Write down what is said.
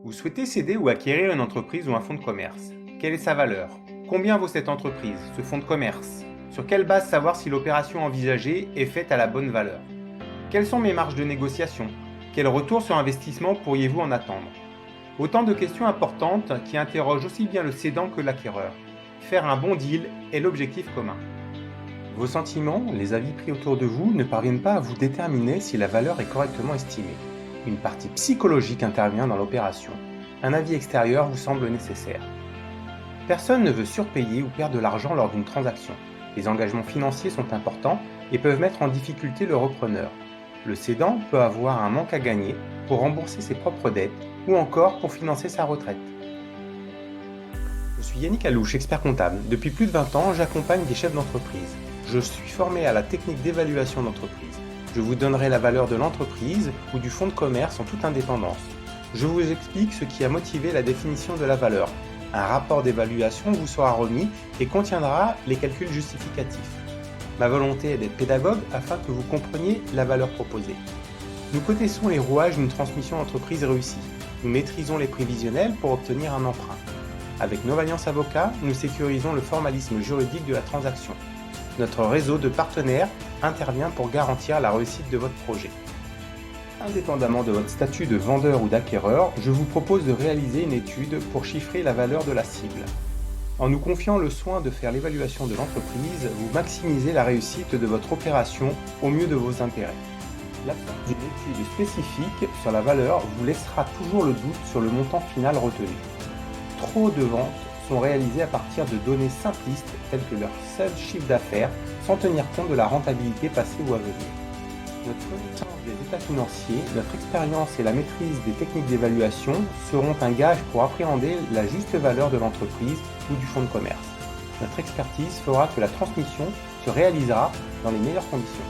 Vous souhaitez céder ou acquérir une entreprise ou un fonds de commerce. Quelle est sa valeur? Combien vaut cette entreprise, ce fonds de commerce? Sur quelle base savoir si l'opération envisagée est faite à la bonne valeur? Quelles sont mes marges de négociation? Quel retour sur investissement pourriez-vous en attendre? Autant de questions importantes qui interrogent aussi bien le cédant que l'acquéreur. Faire un bon deal est l'objectif commun. Vos sentiments, les avis pris autour de vous ne parviennent pas à vous déterminer si la valeur est correctement estimée. Une partie psychologique intervient dans l'opération. Un avis extérieur vous semble nécessaire. Personne ne veut surpayer ou perdre de l'argent lors d'une transaction. Les engagements financiers sont importants et peuvent mettre en difficulté le repreneur. Le cédant peut avoir un manque à gagner pour rembourser ses propres dettes ou encore pour financer sa retraite. Je suis Yannick Alouche, expert comptable. Depuis plus de 20 ans, j'accompagne des chefs d'entreprise. Je suis formé à la technique d'évaluation d'entreprise. Je vous donnerai la valeur de l'entreprise ou du fonds de commerce en toute indépendance. Je vous explique ce qui a motivé la définition de la valeur. Un rapport d'évaluation vous sera remis et contiendra les calculs justificatifs. Ma volonté est d'être pédagogue afin que vous compreniez la valeur proposée. Nous connaissons les rouages d'une transmission d'entreprise réussie. Nous maîtrisons les prévisionnels pour obtenir un emprunt. Avec Novaillance Avocats, nous sécurisons le formalisme juridique de la transaction. Notre réseau de partenaires intervient pour garantir la réussite de votre projet. Indépendamment de votre statut de vendeur ou d'acquéreur, je vous propose de réaliser une étude pour chiffrer la valeur de la cible. En nous confiant le soin de faire l'évaluation de l'entreprise, vous maximisez la réussite de votre opération au mieux de vos intérêts. L'absence d'une étude spécifique sur la valeur vous laissera toujours le doute sur le montant final retenu. Trop de ventes sont réalisées à partir de données simplistes telles que leur seul chiffre d'affaires sans tenir compte de la rentabilité passée ou à venir. Notre connaissance des états financiers, notre expérience et la maîtrise des techniques d'évaluation seront un gage pour appréhender la juste valeur de l'entreprise ou du fonds de commerce. Notre expertise fera que la transmission se réalisera dans les meilleures conditions.